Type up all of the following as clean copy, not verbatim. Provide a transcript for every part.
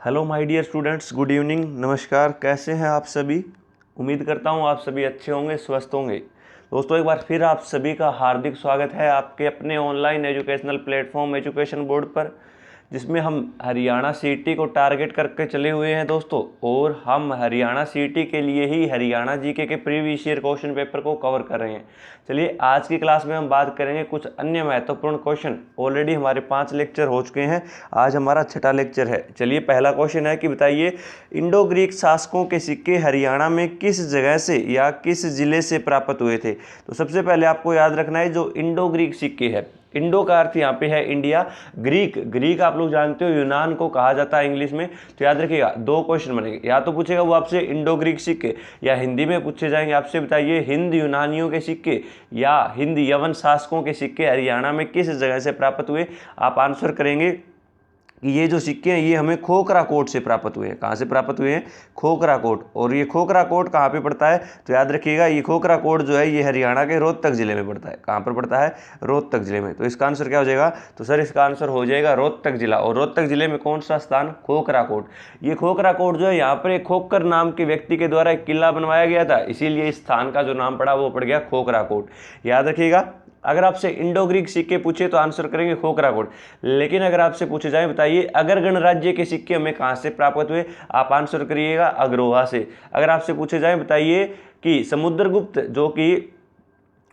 Hello my dear students, good evening, नमस्कार। कैसे हैं आप सभी? उम्मीद करता हूं आप सभी अच्छे होंगे, स्वस्थ होंगे। दोस्तों, एक बार फिर आप सभी का हार्दिक स्वागत है आपके अपने online educational platform education board पर, जिसमें हम हरियाणा सीईटी को टारगेट करके चले हुए हैं दोस्तों। और हम हरियाणा सीईटी के लिए ही हरियाणा जीके के प्रीवियस ईयर क्वेश्चन पेपर को कवर कर रहे हैं। चलिए, आज की क्लास में हम बात करेंगे कुछ अन्य महत्वपूर्ण क्वेश्चन। ऑलरेडी हमारे 5 लेक्चर हो चुके हैं, आज हमारा 6ठा लेक्चर है। चलिए, पहला क्वेश्चन है कि बताइए, इंडो ग्रीक शासकों के सिक्के हरियाणा में किस जगह से या किस जिले से प्राप्त हुए थे? तो सबसे पहले आपको याद रखना है, जो इंडो ग्रीक सिक्के है, इंडो का अर्थ यहाँ पे है इंडिया, ग्रीक आप लोग जानते हो यूनान को कहा जाता है इंग्लिश में। तो याद रखिएगा, 2 क्वेश्चन बनेंगे। या तो पूछेगा वो आपसे इंडो ग्रीक सिक्के, या हिंदी में पूछे जाएंगे आपसे, बताइए हिंद यूनानियों के सिक्के या हिंद यवन शासकों के सिक्के हरियाणा में किस जगह से प्राप्त हुए। आप आंसर करेंगे कि ये जो सिक्के हैं ये हमें खोखरा कोट से प्राप्त हुए हैं। कहाँ से प्राप्त हुए हैं? खोखरा कोट। और ये खोखरा कोट कहाँ पे पड़ता है? तो याद रखिएगा, ये खोखरा कोट जो है ये हरियाणा के रोहतक जिले में पड़ता है। कहाँ पर पड़ता है? रोहतक जिले में। तो इसका आंसर क्या हो जाएगा? तो सर इसका आंसर हो जाएगा रोहतक जिला। और रोहतक जिले में कौन सा स्थान? खोखरा कोट। ये खोखरा कोट जो है, यहाँ पर एक खोखर नाम के व्यक्ति के द्वारा एक किला बनवाया गया था, इसीलिए इस स्थान का जो नाम पड़ा वो पड़ गया खोखरा कोट। याद रखिएगा, अगर आपसे इंडो ग्रीक सिक्के पूछे तो आंसर करेंगे खोखरा कोट। लेकिन अगर आपसे पूछे जाए, बताइए अगर गणराज्य के सिक्के हमें कहाँ से प्राप्त हुए, आप आंसर करिएगा अग्रोहा से। अगर आपसे पूछे जाए, बताइए कि समुद्रगुप्त जो कि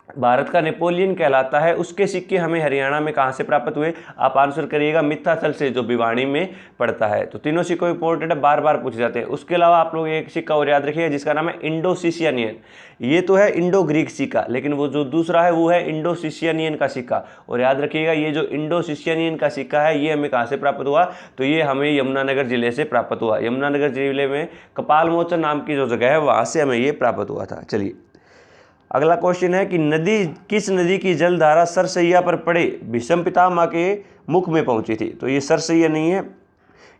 भारत का नेपोलियन कहलाता है, उसके सिक्के हमें हरियाणा में कहाँ से प्राप्त हुए, आप आंसर करिएगा मित्ताथल से, जो भिवानी में पड़ता है। तो तीनों सिक्के इंपॉर्टेंट है, बार बार पूछे जाते हैं। उसके अलावा आप लोग एक सिक्का और याद रखिएगा जिसका नाम है इंडो सिसियनियन। ये तो है इंडो ग्रीक सिक्का, लेकिन वो जो दूसरा है वो है इंडो सिसियनियन का सिक्का। और याद रखिएगा, ये जो इंडो सिसियनियन का सिक्का है ये हमें कहाँ से प्राप्त हुआ? तो ये हमें यमुनानगर जिले से प्राप्त हुआ। यमुनानगर जिले में कपाल मोचन नाम की जो जगह है वहाँ से हमें ये प्राप्त हुआ था। चलिए, अगला क्वेश्चन है कि किस नदी की जलधारा सरसैया पर पड़े भीष्म पितामह के मुख में पहुंची थी? तो ये सरसैया नहीं है,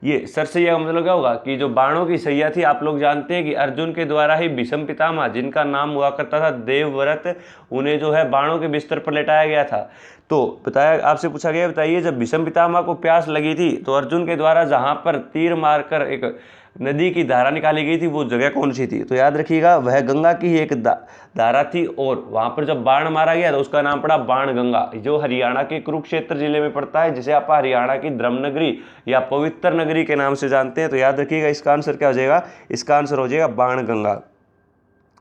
ये सरसैया का मतलब क्या होगा कि जो बाणों की सैया थी। आप लोग जानते हैं कि अर्जुन के द्वारा ही भीष्म पितामह, जिनका नाम हुआ करता था देवव्रत, उन्हें जो है बाणों के बिस्तर पर लेटाया गया था। तो बताया, आपसे पूछा गया, बताइए जब भीष्म पितामह को प्यास लगी थी तो अर्जुन के द्वारा जहां पर तीर मारकर एक नदी की धारा निकाली गई थी वो जगह कौन सी थी? तो याद रखिएगा, वह गंगा की एक धारा थी। और वहां पर जब बाण मारा गया तो उसका नाम पड़ा बाण गंगा, जो हरियाणा के कुरुक्षेत्र जिले में पड़ता है, जिसे आप हरियाणा की धर्म नगरी या पवित्र नगरी के नाम से जानते हैं। तो याद रखिएगा, इसका आंसर क्या हो जाएगा? इसका आंसर हो जाएगा बाण गंगा।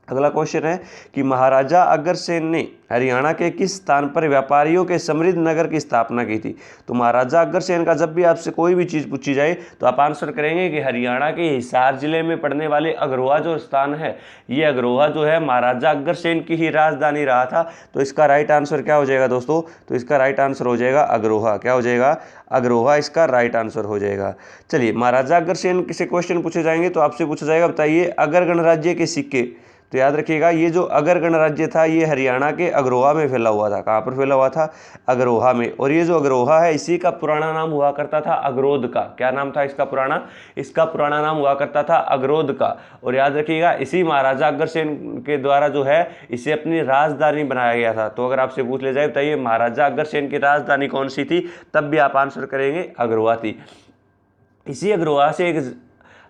अगला क्वेश्चन है कि महाराजा अग्रसेन ने हरियाणा के किस स्थान पर व्यापारियों के समृद्ध नगर की स्थापना की थी? तो महाराजा अग्रसेन का जब भी आपसे कोई भी चीज़ पूछी जाए तो आप आंसर करेंगे कि हरियाणा के हिसार जिले में पड़ने वाले अग्रोहा जो स्थान है, ये अग्रोहा जो है महाराजा अग्रसेन की ही राजधानी रहा था। तो इसका राइट आंसर क्या हो जाएगा दोस्तों? तो इसका राइट आंसर हो जाएगा अग्रोहा। क्या हो जाएगा? अग्रोहा इसका राइट आंसर हो जाएगा। चलिए, महाराजा अग्रसेन से क्वेश्चन पूछे जाएंगे तो आपसे पूछा जाएगा, बताइए अगर गणराज्य के सिक्के। तो याद रखिएगा, ये जो अगर गणराज्य था ये हरियाणा के अग्रोहा में फैला हुआ था। कहाँ पर फैला हुआ था? अग्रोहा में। और ये जो अग्रोहा है इसी का पुराना नाम हुआ करता था अगरोध का। क्या नाम था इसका पुराना? इसका पुराना नाम हुआ करता था अगरोध का। और याद रखिएगा, इसी महाराजा अग्रसेन के द्वारा जो है इसे अपनी राजधानी बनाया गया था। तो अगर आपसे पूछ ले जाए, बताइए महाराजा अग्रसेन की राजधानी कौन सी थी, तब भी आप आंसर करेंगे अग्रोहा थी। इसी अग्रोहा से एक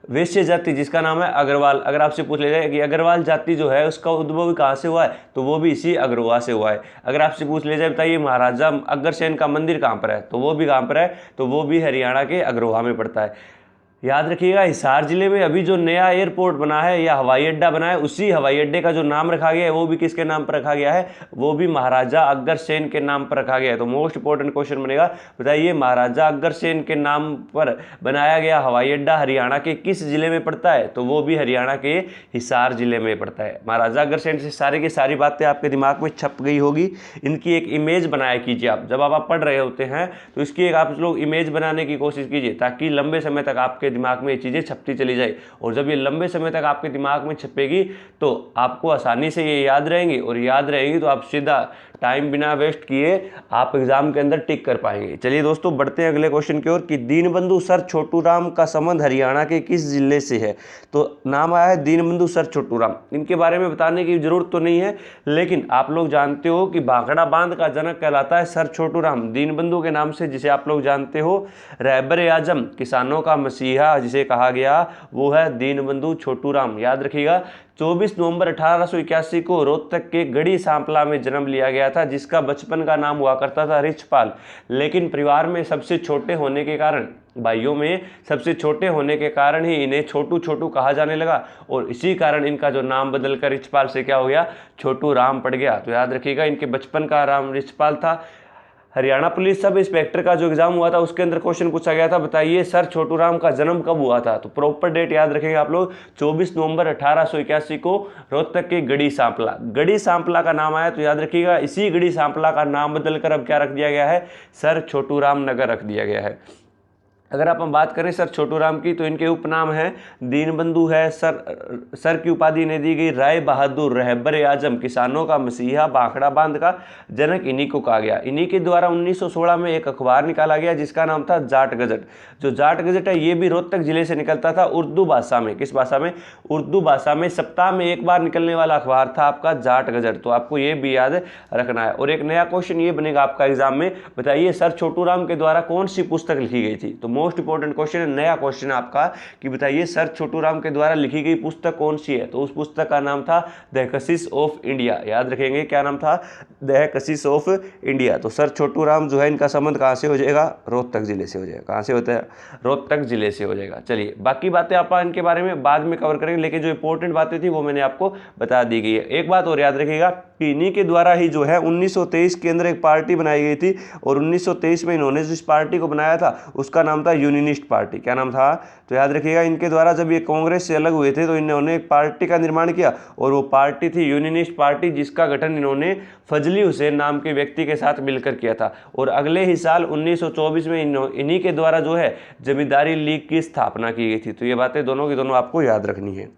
वैश्य जाति जिसका नाम है अग्रवाल, अगर आपसे पूछ ले जाए कि अग्रवाल जाति जो है उसका उद्भव कहाँ से हुआ है, तो वो भी इसी अग्रोहा से हुआ है। अगर आपसे पूछ ले जाए, बताइए महाराजा अग्रसेन का मंदिर कहाँ पर है, तो वो भी कहाँ पर है? तो वो भी हरियाणा के अग्रोहा में पड़ता है। याद रखिएगा, हिसार जिले में अभी जो नया एयरपोर्ट बना है या हवाई अड्डा बना है, उसी हवाई अड्डे का जो नाम रखा गया है वो भी किसके नाम पर रखा गया है? वो भी महाराजा अग्रसेन के नाम पर रखा गया है। तो मोस्ट इंपॉर्टेंट क्वेश्चन बनेगा, बताइए महाराजा अग्रसेन के नाम पर बनाया गया हवाई अड्डा हरियाणा के किस जिले में पड़ता है? तो वो भी हरियाणा के हिसार जिले में पड़ता है। महाराजा अग्रसेन से सारी की सारी बातें आपके दिमाग में छप गई होगी। इनकी एक इमेज बनाया कीजिए आप, जब आप पढ़ रहे होते हैं तो इसकी एक आप लोग इमेज बनाने की कोशिश कीजिए, ताकि लंबे समय तक आपके दिमाग में ये चीज़ें छपती चली जाए। और जब ये लंबे समय तक आपके दिमाग में छपेगी तो आपको आसानी से ये याद रहेंगी, और याद रहेगी तो आप सीधा टाइम बिना वेस्ट किए आप एग्जाम के अंदर टिक कर पाएंगे। चलिए दोस्तों बढ़ते हैं अगले क्वेश्चन की ओर कि दीनबंधु सर छोटू राम का संबंध हरियाणा के किस जिले से है। तो नाम आया है दीनबंधु सर छोटू राम। इनके बारे में बताने की जरूरत तो नहीं है, लेकिन आप लोग जानते हो कि भाखड़ा बांध का जनक कहलाता है सर छोटू राम, दीनबंधु के नाम से जिसे आप लोग जानते हो। रहबर आजम, किसानों का मसीहा जिसे कहा गया, वो है दीनबंधु छोटू राम। याद रखिएगा 24 नवंबर 1881 को रोहतक के गढ़ी सांपला में जन्म लिया गया था, जिसका बचपन का नाम हुआ करता था रिछपाल। लेकिन परिवार में सबसे छोटे होने के कारण, भाइयों में सबसे छोटे होने के कारण ही इन्हें छोटू छोटू कहा जाने लगा, और इसी कारण इनका जो नाम बदलकर रिछपाल से क्या हो गया, छोटू राम पड़ गया। तो याद रखिएगा इनके बचपन का नाम रिछपाल था। हरियाणा पुलिस सब इंस्पेक्टर का जो एग्जाम हुआ था उसके अंदर क्वेश्चन पूछा गया था, बताइए सर छोटू राम का जन्म कब हुआ था। तो प्रॉपर डेट याद रखेंगे आप लोग, 24 नवंबर 1881 को रोहतक के गढ़ी सांपला, गढ़ी सांपला का नाम आया। तो याद रखिएगा इसी गढ़ी सांपला का नाम बदलकर अब क्या रख दिया गया है, सर छोटू राम नगर रख दिया गया है। अगर आप हम बात करें सर छोटू राम की, तो इनके उपनाम है दीनबंधु है, सर की उपाधि इन्हें दी गई राय बहादुर, रहबर आजम, किसानों का मसीहा, भाखड़ा बांध का जनक इन्हीं को कहा गया। इन्हीं के द्वारा 1916 में एक अखबार निकाला गया जिसका नाम था जाट गजट। जो जाट गजट है ये भी रोहतक जिले से निकलता था, उर्दू भाषा में। किस भाषा में, उर्दू भाषा में। सप्ताह में एक बार निकलने वाला अखबार था आपका जाट गजट। तो आपको ये भी याद रखना है। और एक नया क्वेश्चन ये बनेगा आपका एग्जाम में, बताइए सर छोटू राम के द्वारा कौन सी पुस्तक लिखी गई थी। तो मोस्ट इंपॉर्टेंट क्वेश्चन है, नया क्वेश्चन आपका कि बताइए सर छोटू राम के द्वारा लिखी गई पुस्तक कौन सी है। तो उस पुस्तक का नाम था द कशिश ऑफ इंडिया। याद रखेंगे क्या नाम था, द कशिश ऑफ इंडिया। तो सर छोटू राम जो है इनका संबंध कहां से हो जाएगा, रोहतक जिले से हो जाएगा। कहां से होता है, रोहतक जिले से हो जाएगा। चलिए बाकी बातें आप इनके बारे में बाद में कवर करेंगे, लेकिन जो इंपॉर्टेंट बातें थी वो मैंने आपको बता दी गई है। एक बात और याद रखिएगा कि इन्हीं के द्वारा ही जो है 1923 के अंदर एक पार्टी बनाई गई थी, और 1923 में इन्होंने जिस पार्टी को बनाया था उसका नाम था यूनियनिस्ट पार्टी। क्या नाम था, तो याद रखिएगा इनके द्वारा जब ये कांग्रेस से अलग हुए थे तो इन्होंने एक पार्टी का निर्माण किया, और वो पार्टी थी यूनियनिस्ट पार्टी, जिसका गठन इन्होंने फजली हुसैन नाम के व्यक्ति के साथ मिलकर किया था। और अगले ही साल 1924 में इन्हीं के द्वारा जो है जमींदारी लीग की स्थापना की गई थी। तो ये बातें दोनों की दोनों आपको याद रखनी है।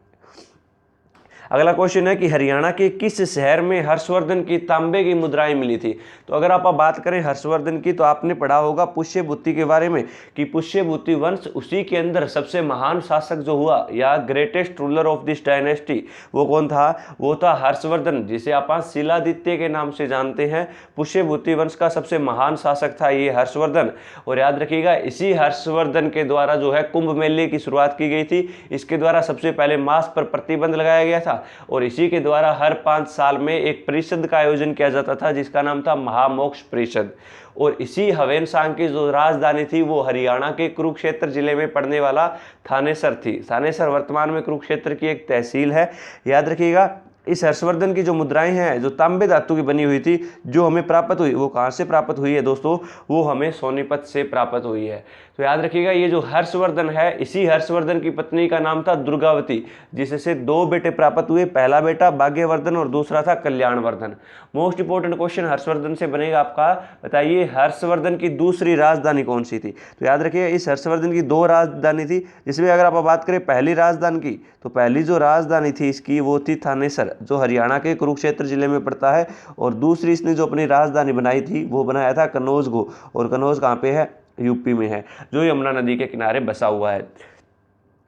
अगला क्वेश्चन है कि हरियाणा के किस शहर में हर्षवर्धन की तांबे की मुद्राएं मिली थी। तो अगर आप बात करें हर्षवर्धन की, तो आपने पढ़ा होगा पुष्यभूति के बारे में कि पुष्यभूति वंश, उसी के अंदर सबसे महान शासक जो हुआ या greatest ruler of this dynasty, वो कौन था, वो था हर्षवर्धन, जिसे आप शिलादित्य के नाम से जानते हैं। पुष्यभूति वंश का सबसे महान शासक था ये हर्षवर्धन। और याद रखिएगा इसी हर्षवर्धन के द्वारा जो है कुंभ मेले की शुरुआत की गई थी। इसके द्वारा सबसे पहले मांस पर प्रतिबंध लगाया गया था, और इसी के द्वारा हर 5 साल में एक परिषद का आयोजन किया जाता था जिसका नाम था महामोक्ष परिषद। और इसी हवेनसांग की जो राजधानी थी वो हरियाणा के कुरुक्षेत्र जिले में पड़ने वाला थानेसर थी। थानेसर वर्तमान में कुरुक्षेत्र की एक तहसील है। याद रखिएगा इस हर्षवर्धन की जो मुद्राएं हैं जो तांबे धातु की बनी हुई थी, जो हमें प्राप्त हुई, वो कहाँ से प्राप्त हुई है दोस्तों, वो हमें सोनीपत से प्राप्त हुई है। तो याद रखिएगा ये जो हर्षवर्धन है, इसी हर्षवर्धन की पत्नी का नाम था दुर्गावती, जिससे 2 बेटे प्राप्त हुए, पहला बेटा भाग्यवर्धन और दूसरा था कल्याणवर्धन। मोस्ट इंपोर्टेंट क्वेश्चन हर्षवर्धन से बनेगा आपका, बताइए हर्षवर्धन की दूसरी राजधानी कौन सी थी। तो याद रखिए इस हर्षवर्धन की 2 राजधानी थी, जिसमें अगर आप बात करें पहली राजधानी की, तो पहली जो राजधानी थी इसकी वो थी थानेसर, जो हरियाणा के कुरुक्षेत्र जिले में पड़ता है। और दूसरी इसने जो अपनी राजधानी बनाई थी वो बनाया था कन्नौज को, और कन्नौज कहाँ पे है, यूपी में है, जो यमुना नदी के किनारे बसा हुआ है।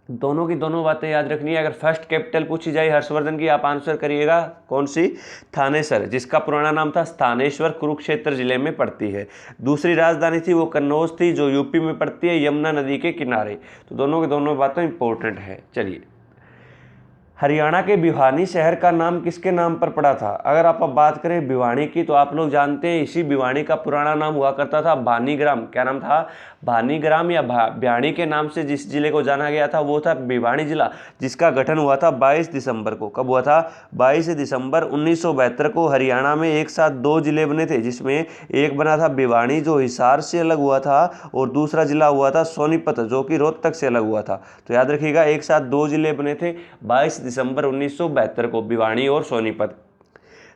दोनों की दोनों बातें याद रखनी है। अगर फर्स्ट कैपिटल पूछी जाए हर्षवर्धन की, आप आंसर करिएगा कौन सी, थानेसर, जिसका पुराना नाम था स्थानेश्वर, कुरुक्षेत्र जिले में पड़ती है। दूसरी राजधानी थी वो कन्नौज थी, जो यूपी में पड़ती है यमुना नदी के किनारे। तो दोनों की दोनों बातें इंपॉर्टेंट है। चलिए हरियाणा के भिवानी शहर का नाम किसके नाम पर पड़ा था। अगर आप अब बात करें भिवानी की, तो आप लोग जानते हैं इसी भिवानी का पुराना नाम हुआ करता था भानीग्राम। क्या नाम था, भानीग्राम या भिवानी के नाम से जिस जिले को जाना गया था वो था भिवानी जिला, जिसका गठन हुआ था 22 दिसंबर को। कब हुआ था, 22 दिसंबर 1972 को। हरियाणा में एक साथ 2 जिले बने थे, जिसमें एक बना था भिवानी जो हिसार से अलग हुआ था, और दूसरा जिला हुआ था सोनीपत जो कि रोहतक से अलग हुआ था। तो याद रखिएगा एक साथ 2 जिले बने थे 22 दिसंबर 1972 को, भिवानी और सोनीपत।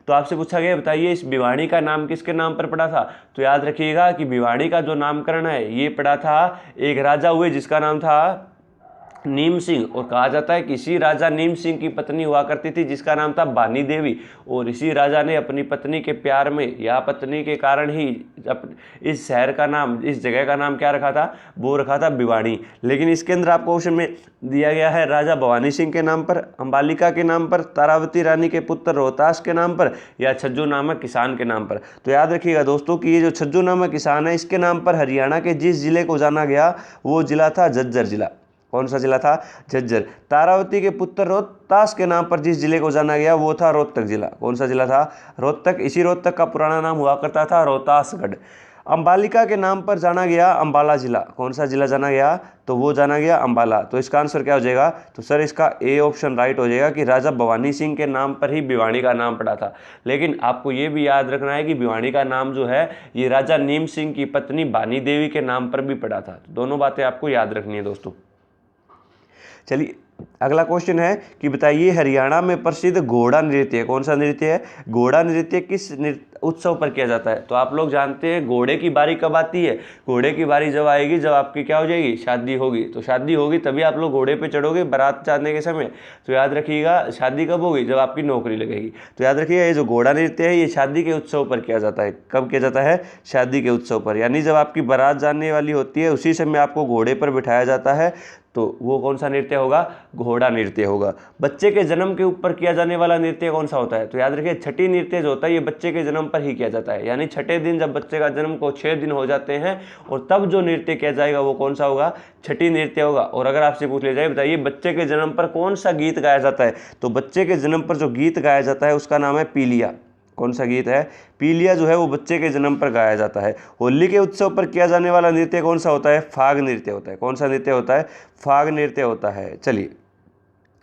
तो आपसे पूछा गया बताइए इस भिवानी का नाम किसके नाम पर पड़ा था। तो याद रखिएगा कि भिवानी का जो नामकरण है ये पड़ा था एक राजा हुए जिसका नाम था नीम सिंह, और कहा जाता है कि इसी राजा नीम सिंह की पत्नी हुआ करती थी जिसका नाम था बानी देवी, और इसी राजा ने अपनी पत्नी के प्यार में या पत्नी के कारण ही इस शहर का नाम, इस जगह का नाम क्या रखा था, वो रखा था भिवानी। लेकिन इसके अंदर आपको क्वेश्चन में दिया गया है राजा भवानी सिंह के नाम पर, अंबालिका के नाम पर, तारावती रानी के पुत्र रोहतास के नाम पर, या छज्जू नामक किसान के नाम पर। तो याद रखिएगा दोस्तों कि ये जो छज्जू नामक किसान है इसके नाम पर हरियाणा के जिस जिले को जाना गया वो जिला था झज्जर जिला। कौन सा जिला था? झज्जर। तारावती के पुत्र रोहतास के नाम पर जिस जिले को जाना गया वो था रोहतक जिला। कौन सा जिला था? रोहतक। इसी रोहतक का पुराना नाम हुआ करता था रोहतासगढ़। अंबालिका के नाम पर जाना गया अंबाला जिला। कौन सा जिला जाना गया? तो वो जाना गया अंबाला। तो इसका आंसर क्या हो जाएगा? तो सर इसका ए ऑप्शन राइट हो जाएगा कि राजा भवानी सिंह के नाम पर ही भिवानी का नाम पड़ा था। लेकिन आपको ये भी याद रखना है कि भिवानी का नाम जो है ये राजा नीम सिंह की पत्नी बानी देवी के नाम पर भी पड़ा था। तो दोनों बातें आपको याद रखनी है दोस्तों। चलिए अगला क्वेश्चन है कि बताइए हरियाणा में प्रसिद्ध घोड़ा नृत्य, कौन सा नृत्य है? घोड़ा नृत्य किस उत्सव पर किया जाता है? तो आप लोग जानते हैं घोड़े की बारी कब आती है? घोड़े की बारी जब आएगी जब आपकी क्या हो जाएगी? शादी होगी। तो शादी होगी तभी आप लोग घोड़े पे चढ़ोगे बारात जाने के समय। तो याद रखिएगा शादी कब होगी? जब आपकी नौकरी लगेगी। तो याद रखिएगा ये जो घोड़ा नृत्य है ये शादी के उत्सव पर किया जाता है। कब किया जाता है? शादी के उत्सव पर, यानी जब आपकी बारात जाने वाली होती है उसी समय आपको घोड़े पर बिठाया जाता है। तो वो कौन सा नृत्य होगा? घोड़ा नृत्य होगा। बच्चे के जन्म के ऊपर किया जाने वाला नृत्य कौन सा होता है? तो याद रखिए छठी नृत्य जो होता है ये बच्चे के जन्म पर ही किया जाता है, यानी छठे दिन जब बच्चे का जन्म को 6 दिन हो जाते हैं और तब जो नृत्य किया जाएगा वो कौन सा होगा? छठी नृत्य होगा। और अगर आपसे पूछ लिया जाए बताइए बच्चे के जन्म पर कौन सा गीत गाया जाता है? तो बच्चे के जन्म पर जो गीत गाया जाता है उसका नाम है पीलिया। कौन सा गीत है? पीलिया जो है वो बच्चे के जन्म पर गाया जाता है। होली के उत्सव पर किया जाने वाला नृत्य कौन सा होता है? फाग नृत्य होता है। कौन सा नृत्य होता है? फाग नृत्य होता है। चलिए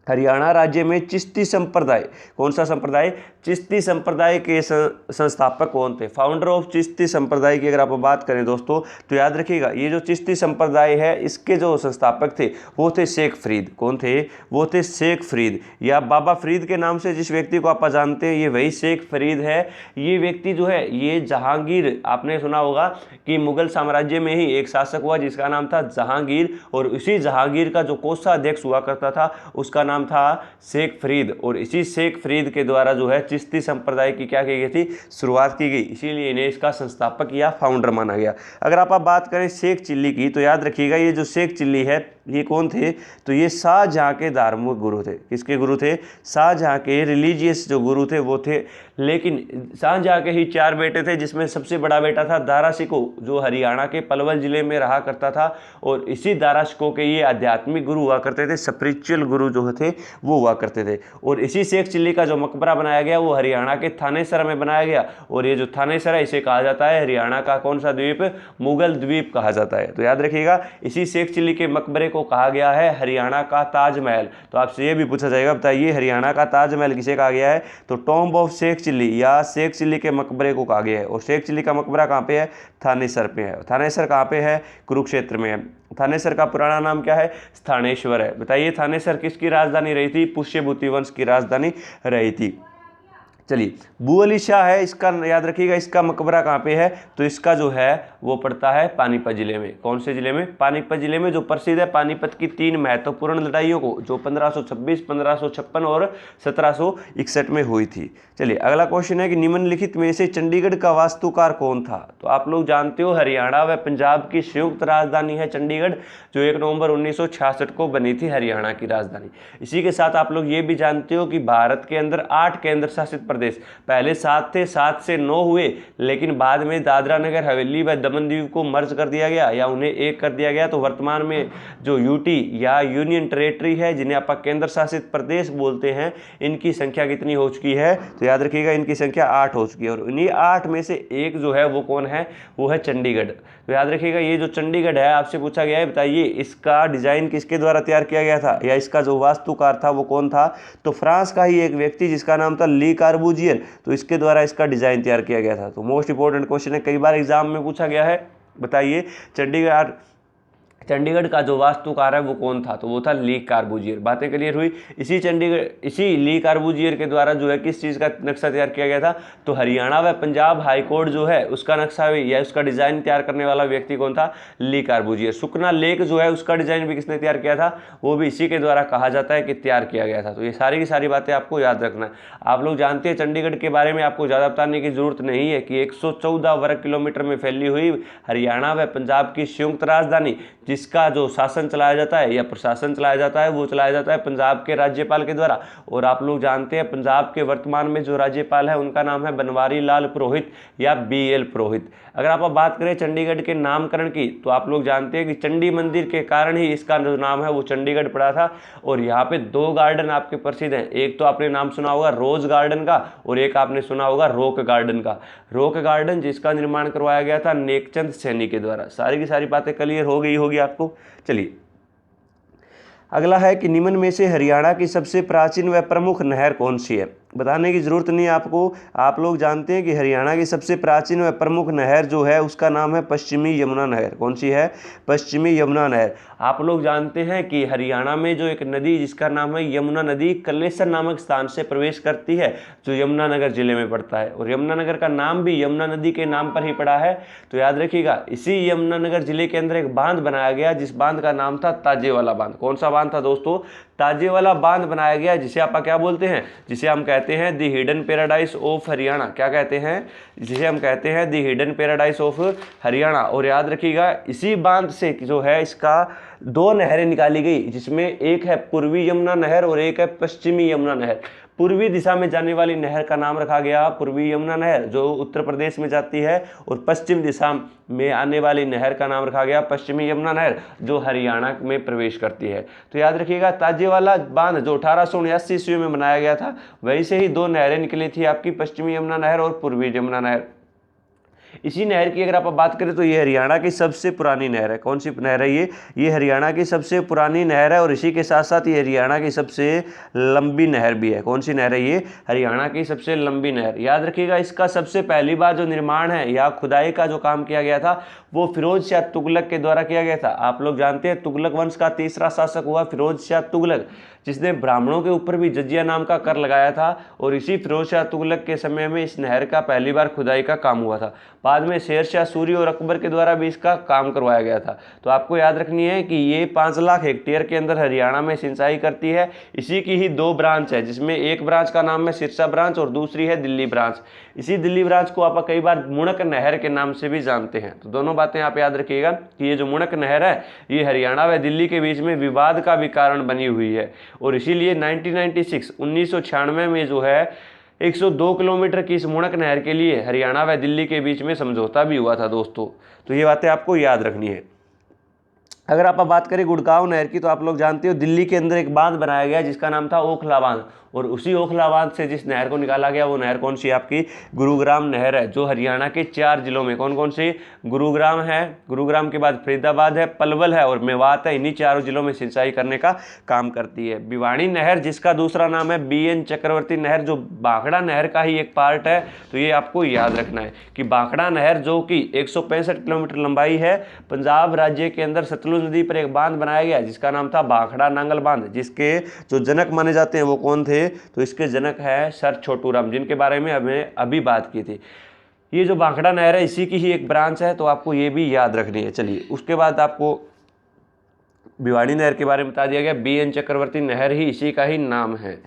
हरियाणा राज्य में चिश्ती संप्रदाय, कौन सा संप्रदाय? चिश्ती संप्रदाय के संस्थापक कौन थे? फाउंडर ऑफ चिश्ती संप्रदाय की अगर आप बात करें दोस्तों तो याद रखिएगा ये जो चिश्ती संप्रदाय है इसके जो संस्थापक थे वो थे शेख फरीद। कौन थे? वो थे शेख फरीद, या बाबा फरीद के नाम से जिस व्यक्ति को आप जानते हैं ये वही शेख फरीद है। ये व्यक्ति जो है ये जहांगीर, आपने सुना होगा कि मुगल साम्राज्य में ही एक शासक हुआ जिसका नाम था जहांगीर, और इसी जहांगीर का जो कोषाध्यक्ष हुआ करता था उसका नाम था शेख फरीद। और इसी शेख फरीद के द्वारा जो है चिश्ती संप्रदाय की क्या की गई थी? शुरुआत की गई, इसीलिए इन्हें इसका संस्थापक या फाउंडर माना गया। अगर आप बात करें शेख चिल्ली की तो याद रखिएगा ये जो शेख चिल्ली है ये कौन थे? तो ये शाहजहां के धार्मिक गुरु थे। किसके गुरु थे? शाहजहां के रिलीजियस जो गुरु थे वो थे। लेकिन शाहजहां के ही 4 बेटे थे जिसमें सबसे बड़ा बेटा था दारा शिकोह जो हरियाणा के पलवल जिले में रहा करता था, और इसी दारा शिकोह के ये आध्यात्मिक गुरु हुआ करते थे, स्पिरिचुअल गुरु जो थे वो हुआ करते थे। और इसी शेख चिल्ली का जो मकबरा बनाया गया वो हरियाणा के थानेसर में बनाया गया, और ये जो थानेसर है इसे कहा जाता है हरियाणा का कौन सा द्वीप? मुगल द्वीप कहा जाता है। तो याद रखिएगा इसी शेख चिल्ली के मकबरे को कहा गया है हरियाणा का ताजमहल। तो आपसे ये भी पूछा जाएगा बताइए हरियाणा का ताजमहल किसे कहा गया है? तो टॉम्ब ऑफ शेख चिल्ली या शेख चिल्ली के मकबरे को कहा गया है। और शेख चिल्ली का मकबरा कहाँ पे है? थानेसर पे है। थानेसर कहाँ पे है? कुरुक्षेत्र में है। थानेसर का पुराना नाम क्या है? स्थानेश्वर है। बताइए थानेसर किसकी राजधानी रही थी? पुष्यभूति वंश की राजधानी रही थी। चलिए बुअली शाह है इसका, याद रखिएगा इसका मकबरा कहाँ पे है? तो इसका जो है वो पड़ता है पानीपत जिले में। कौन से जिले में? पानीपत जिले में, जो प्रसिद्ध है पानीपत की 3 महत्वपूर्ण लड़ाइयों को जो 1526, 1556 और 1761 में हुई थी। चलिए अगला क्वेश्चन है कि निम्नलिखित में से चंडीगढ़ का वास्तुकार कौन था? तो आप लोग जानते हो हरियाणा व पंजाब की संयुक्त राजधानी है चंडीगढ़, जो 1 नवंबर 1966 को बनी थी हरियाणा की राजधानी। इसी के साथ आप लोग ये भी जानते हो कि भारत के अंदर 8 केंद्र शासित प्रदेश, पहले 7 थे, 7 से 9 हुए, लेकिन बाद में दादरा नगर हवेली व दमन दीव को मर्ज कर दिया गया या उन्हें एक कर दिया गया। तो वर्तमान में जो यूटी या यूनियन टेरेटरी है जिन्हें आप केंद्र शासित प्रदेश बोलते हैं, इनकी संख्या कितनी हो चुकी है? तो याद रखिएगा इनकी संख्या 8 हो चुकी है, और इन्हीं 8 में से एक जो है वो कौन है? वो है चंडीगढ़। तो याद रखिएगा ये जो चंडीगढ़ है आपसे पूछा गया है बताइए इसका डिजाइन किसके द्वारा तैयार किया गया था, या इसका जो वास्तुकार था वो कौन था? तो फ्रांस का ही एक व्यक्ति जिसका नाम था ली कार्बूजियर, तो इसके द्वारा इसका डिजाइन तैयार किया गया था। तो मोस्ट इंपोर्टेंट क्वेश्चन है, कई बार एग्जाम में पूछा गया है। बताइए चंडीगढ़ का जो वास्तुकार है वो कौन था, तो वो था ली कार्बूजियर। बातें क्लियर हुई। इसी ली कार्बूजियर के द्वारा जो है किस चीज़ का नक्शा तैयार किया गया था, तो हरियाणा व पंजाब हाईकोर्ट जो है उसका नक्शा या उसका डिजाइन तैयार करने वाला व्यक्ति कौन था, ली कार्बूजियर। सुखना लेक जो है उसका डिजाइन भी किसने तैयार किया था, वो भी इसी के द्वारा कहा जाता है कि तैयार किया गया था। तो ये सारी की सारी बातें आपको याद रखना है। आप लोग जानते हैं चंडीगढ़ के बारे में आपको ज़्यादा बताने की जरूरत नहीं है कि 114 वर्ग किलोमीटर में फैली हुई हरियाणा व पंजाब की संयुक्त राजधानी, जिसका जो शासन चलाया जाता है या प्रशासन चलाया जाता है वो चलाया जाता है पंजाब के राज्यपाल के द्वारा। और आप लोग जानते हैं पंजाब के वर्तमान में जो राज्यपाल है उनका नाम है बनवारी लाल पुरोहित या BL पुरोहित। अगर आप बात करें चंडीगढ़ के नामकरण की, तो आप लोग जानते हैं कि चंडी मंदिर के कारण ही इसका जो नाम है वो चंडीगढ़ पड़ा था। और यहाँ पे 2 गार्डन आपके प्रसिद्ध हैं, एक तो आपने नाम सुना होगा रोज गार्डन का और एक आपने सुना होगा रॉक गार्डन का। रॉक गार्डन जिसका निर्माण करवाया गया था नेकचंद सैनी के द्वारा। सारी की सारी बातें क्लियर हो गई होगी आपको। चलिए अगला है कि निम्न में से हरियाणा की सबसे प्राचीन व प्रमुख नहर कौन सी है। बताने की जरूरत नहीं है आपको, आप लोग जानते हैं कि हरियाणा की सबसे प्राचीन व प्रमुख नहर जो है उसका नाम है पश्चिमी यमुना नहर। कौन सी है, पश्चिमी यमुना नहर। आप लोग जानते हैं कि हरियाणा में जो एक नदी जिसका नाम है यमुना नदी कलेसर नामक स्थान से प्रवेश करती है, जो यमुनानगर जिले में पड़ता है। और यमुनानगर का नाम भी यमुना नदी के नाम पर ही पड़ा है। तो याद रखिएगा इसी यमुनानगर जिले के अंदर एक बांध बनाया गया जिस बांध का नाम था ताजेवाला बांध। कौन सा बांध था दोस्तों, ताजेवाला बांध बनाया गया, जिसे आप क्या बोलते हैं, जिसे हम कहते हैं दी हिडन पैराडाइज ऑफ हरियाणा। क्या कहते हैं, जिसे हम कहते हैं दी हिडन पैराडाइज ऑफ हरियाणा। और याद रखिएगा इसी बांध से जो है इसका 2 नहरें निकाली गई, जिसमें एक है पूर्वी यमुना नहर और एक है पश्चिमी यमुना नहर। पूर्वी दिशा में जाने वाली नहर का नाम रखा गया पूर्वी यमुना नहर जो उत्तर प्रदेश में जाती है, और पश्चिम दिशा में आने वाली नहर का नाम रखा गया पश्चिमी यमुना नहर जो हरियाणा में प्रवेश करती है। तो याद रखिएगा ताजेवाला बांध जो 1879 ईस्वी में बनाया गया था, वहीं से ही 2 नहरें निकली थी आपकी, पश्चिमी यमुना नहर और पूर्वी यमुना नहर। इसी नहर की अगर आप बात करें तो ये हरियाणा की सबसे पुरानी नहर है। कौन सी नहर है ये हरियाणा की सबसे पुरानी नहर है, और इसी के साथ साथ ये हरियाणा की सबसे लंबी नहर भी है। कौन सी नहर है ये, हरियाणा की सबसे लंबी नहर। याद रखिएगा इसका सबसे पहली बार जो निर्माण है या खुदाई का जो काम किया गया था वो फिरोज शाह तुगलक के द्वारा किया गया था। आप लोग जानते हैं तुगलक वंश का तीसरा शासक हुआ फिरोज शाह तुगलक, जिसने ब्राह्मणों के ऊपर भी जजिया नाम का कर लगाया था। और इसी फिरोज शाह तुगलक के समय में इस नहर का पहली बार खुदाई का काम हुआ था। बाद में शेर शाह सूरी और अकबर के द्वारा भी इसका काम करवाया गया था। तो आपको याद रखनी है कि ये 5 लाख हेक्टेयर के अंदर हरियाणा में सिंचाई करती है। इसी की ही 2 ब्रांच है, जिसमें एक ब्रांच का नाम है सिरसा ब्रांच और दूसरी है दिल्ली ब्रांच। इसी दिल्ली ब्रांच को आप कई बार मुणक नहर के नाम से भी जानते हैं। तो दोनों बातें आप याद रखिएगा कि ये जो मुणक नहर है ये हरियाणा व दिल्ली के बीच में विवाद का भी कारण बनी हुई है। और इसीलिए 1996 में जो है 102 किलोमीटर की इस मुणक नहर के लिए हरियाणा व दिल्ली के बीच में समझौता भी हुआ था दोस्तों। तो ये बातें आपको याद रखनी है। अगर आप बात करें गुड़गांव नहर की, तो आप लोग जानते हो दिल्ली के अंदर एक बांध बनाया गया जिसका नाम था ओखला बांध, और उसी ओखला बांध से जिस नहर को निकाला गया वो नहर कौन सी आपकी, गुरुग्राम नहर है, जो हरियाणा के 4 जिलों में कौन कौन सी, गुरुग्राम है, गुरुग्राम के बाद फरीदाबाद है, पलवल है और मेवात है। इन्हीं 4 जिलों में सिंचाई करने का काम करती है। भिवानी नहर जिसका दूसरा नाम है BN चक्रवर्ती नहर, जो बांकड़ा नहर का ही एक पार्ट है। तो ये आपको याद रखना है कि बांकड़ा नहर जो कि 165 किलोमीटर लंबाई है, पंजाब राज्य के अंदर सतलुज नदी पर एक बांध बनाया गया जिसका नाम था बांकड़ा नांगल बांध, जिसके जो जनक माने जाते हैं वो कौन थे, तो इसके जनक है सर छोटूराम, जिनके बारे में हमें अभी बात की थी। ये जो बांकड़ा नहर है इसी की ही एक ब्रांच है, तो आपको ये भी याद रखनी है। चलिए उसके बाद आपको भिवानी नहर के बारे में बता दिया गया, BN चक्रवर्ती नहर ही इसी का ही नाम है।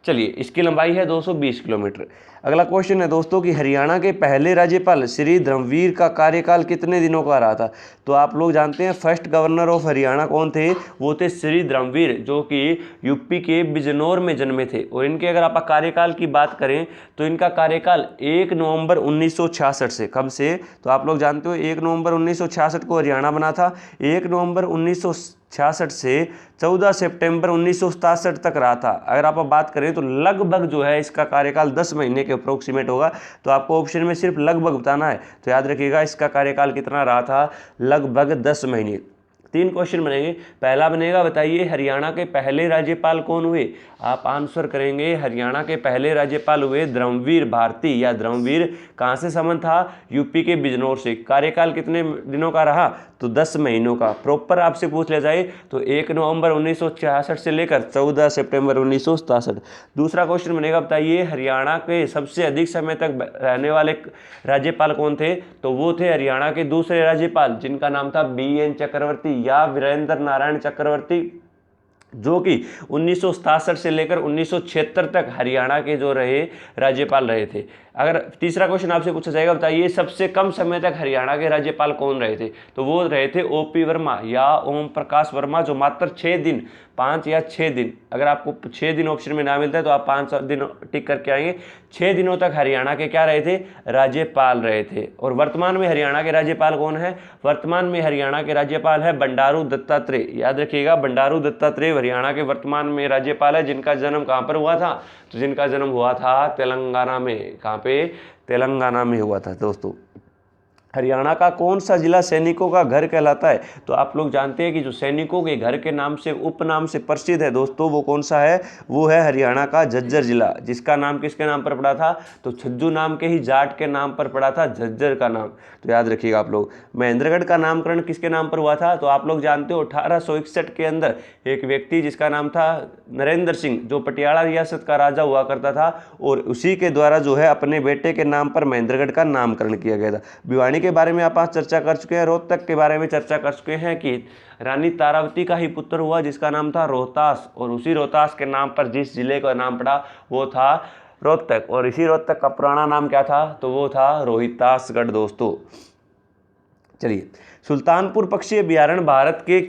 चलिए इसकी लंबाई है 220 किलोमीटर। अगला क्वेश्चन है दोस्तों कि हरियाणा के पहले राज्यपाल श्री धर्मवीर का कार्यकाल कितने दिनों का रहा था। तो आप लोग जानते हैं फर्स्ट गवर्नर ऑफ हरियाणा कौन थे, वो थे श्री धर्मवीर, जो कि यूपी के बिजनौर में जन्मे थे। और इनके अगर आप कार्यकाल की बात करें तो इनका कार्यकाल 1 नवंबर 1966 से, कब से, तो आप लोग जानते हो 1 नवंबर 1966 को हरियाणा बना था। 1 नवंबर 1966 से 14 सितंबर 1967 तक रहा था। अगर आप बात करें तो लगभग जो है इसका कार्यकाल 10 महीने के अप्रोक्सीमेट होगा। तो आपको ऑप्शन में सिर्फ लगभग बताना है। तो याद रखिएगा इसका कार्यकाल कितना रहा था, लगभग 10 महीने। तीन क्वेश्चन बनेंगे। पहला बनेगा, बताइए हरियाणा के पहले राज्यपाल कौन हुए। आप आंसर करेंगे हरियाणा के पहले राज्यपाल हुए धर्मवीर भारती, या धर्मवीर कहाँ से संबंध था, यूपी के बिजनौर से। कार्यकाल कितने दिनों का रहा, तो 10 महीनों का। प्रॉपर आपसे पूछ लिया जाए तो 1 नवंबर 1966 से लेकर 14 सितंबर 1967। दूसरा क्वेश्चन बनेगा, बताइए हरियाणा के सबसे अधिक समय तक रहने वाले राज्यपाल कौन थे, तो वो थे हरियाणा के दूसरे राज्यपाल, जिनका नाम था BN चक्रवर्ती या वीरेंद्र नारायण चक्रवर्ती, जो कि 1967 से लेकर 1976 तक हरियाणा के जो रहे राज्यपाल रहे थे। अगर तीसरा क्वेश्चन आपसे पूछा जाएगा, बताइए सबसे कम समय तक हरियाणा के राज्यपाल कौन रहे थे, तो वो रहे थे OP वर्मा या ओम प्रकाश वर्मा, जो मात्र 6 दिन, 5 या 6 दिन, अगर आपको 6 दिन ऑप्शन में ना मिलता है तो आप 5 दिन टिक करके आएंगे। 6 दिनों तक हरियाणा के क्या रहे थे, राज्यपाल रहे थे। और वर्तमान में हरियाणा के राज्यपाल कौन है, वर्तमान में हरियाणा के राज्यपाल है बंडारू दत्तात्रेय। याद रखिएगा, बंडारू दत्तात्रेय हरियाणा के वर्तमान में राज्यपाल है, जिनका जन्म कहाँ पर हुआ था, तो जिनका जन्म हुआ था तेलंगाना में। कहाँ पे, तेलंगाना में हुआ था दोस्तों। हरियाणा का कौन सा जिला सैनिकों का घर कहलाता है, तो आप लोग जानते हैं कि जो सैनिकों के घर के नाम से, उपनाम से प्रसिद्ध है दोस्तों, वो कौन सा है, वो है हरियाणा का झज्जर जिला, जिसका नाम किसके नाम पर पड़ा था, तो छज्जू नाम के ही जाट के नाम पर पड़ा था झज्जर का नाम। तो याद रखिएगा आप लोग। महेंद्रगढ़ का नामकरण किसके नाम पर हुआ था, तो आप लोग जानते हो 1861 के अंदर एक व्यक्ति जिसका नाम था नरेंद्र सिंह, जो पटियाला रियासत का राजा हुआ करता था, और उसी के द्वारा जो है अपने बेटे के नाम पर महेंद्रगढ़ का नामकरण किया गया था। भिवानी के बारे में आप आज चर्चा कर चुके हैं, रोहतक के बारे में चर्चा कर चुके हैं कि रानी तारावती का ही पुत्र हुआ जिसका नाम था रोहतास, और उसी रोहतास के नाम पर जिस जिले का नाम पड़ा वो था रोहतक, और इसी रोहतक का पुराना नाम क्या था, तो वो था रोहितासगढ़ दोस्तों। चलिए, सुल्तानपुर पक्षी अभ्यारण्य भारत के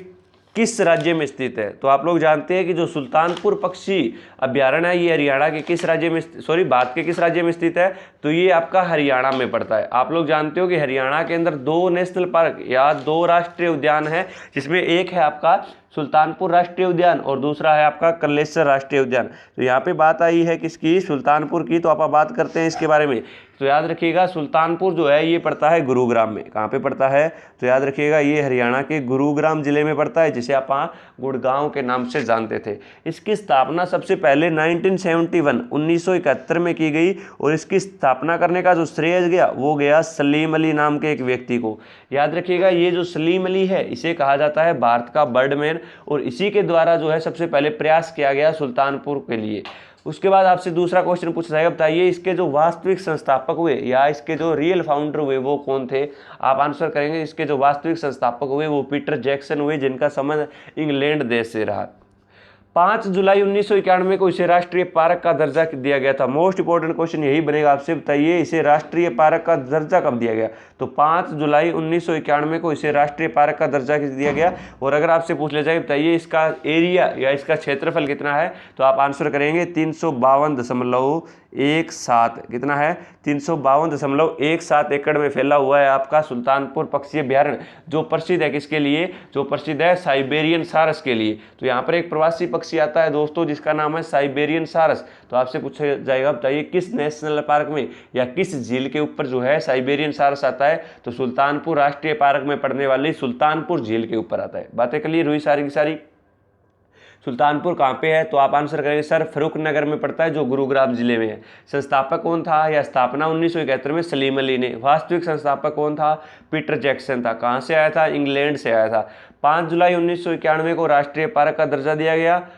किस राज्य में स्थित है, तो आप लोग जानते हैं कि जो सुल्तानपुर पक्षी अभ्यारण्य है ये हरियाणा के किस राज्य में, भारत के किस राज्य में स्थित है, तो ये आपका हरियाणा में पड़ता है। आप लोग जानते हो कि हरियाणा के अंदर 2 नेशनल पार्क या 2 राष्ट्रीय उद्यान है, जिसमें एक है आपका सुल्तानपुर राष्ट्रीय उद्यान और दूसरा है आपका कलेश्वर राष्ट्रीय उद्यान। तो यहाँ पे बात आई है किसकी, सुल्तानपुर की, तो आप बात करते हैं इसके बारे में। तो याद रखिएगा, सुल्तानपुर जो है ये पड़ता है गुरुग्राम में। कहाँ पे पड़ता है, तो याद रखिएगा ये हरियाणा के गुरुग्राम जिले में पड़ता है, जिसे आप गुड़गांव के नाम से जानते थे। इसकी स्थापना सबसे पहले 1971 में की गई, और इसकी स्थापना करने का जो श्रेय गया वो गया सलीम अली नाम के एक व्यक्ति को। याद रखिएगा, ये जो सलीम अली है इसे कहा जाता है भारत का बर्डमैन, और इसी के द्वारा जो है सबसे पहले प्रयास किया गया सुल्तानपुर के लिए। उसके बाद आपसे दूसरा क्वेश्चन पूछा जाएगा, बताइए इसके जो वास्तविक संस्थापक हुए या इसके जो रियल फाउंडर हुए वो कौन थे। आप आंसर करेंगे इसके जो वास्तविक संस्थापक हुए वो पीटर जैक्सन हुए, जिनका संबंध इंग्लैंड देश से रहा। 5 जुलाई 1991 को इसे राष्ट्रीय पार्क का दर्जा दिया गया था। मोस्ट इंपोर्टेंट क्वेश्चन यही बनेगा आपसे, बताइए इसे राष्ट्रीय पार्क का दर्जा कब दिया गया, तो 5 जुलाई 1991 को इसे राष्ट्रीय पार्क का दर्जा दिया गया। और अगर आपसे पूछ लिया जाए बताइए इसका एरिया या इसका क्षेत्रफल कितना है, तो आप आंसर करेंगे 352.17, कितना है 352.17 एकड़ में फैला हुआ है आपका सुल्तानपुर पक्षी अभ्यारण्य, जो प्रसिद्ध है किसके लिए, जो प्रसिद्ध है साइबेरियन सारस के लिए। तो यहाँ पर एक प्रवासी पक्षी आता है दोस्तों जिसका नाम है साइबेरियन सारस। तो आपसे पूछा जाएगा बताइए किस नेशनल पार्क में या किस झील के ऊपर जो है साइबेरियन सारस आता है, तो सुल्तानपुर राष्ट्रीय पार्क में पड़ने वाली सुल्तानपुर झील के ऊपर आता है। बातें क्लियर हुई सारी की सारी। सुल्तानपुर कहाँ पे है, तो आप आंसर करेंगे सर फर्रुखनगर में पड़ता है, जो गुरुग्राम जिले में है। संस्थापक कौन था या स्थापना 1971 में सलीम अली ने। वास्तविक संस्थापक कौन था, पीटर जैक्सन था। कहाँ से आया था, इंग्लैंड से आया था। 5 जुलाई 1991 को राष्ट्रीय पार्क का दर्जा दिया गया।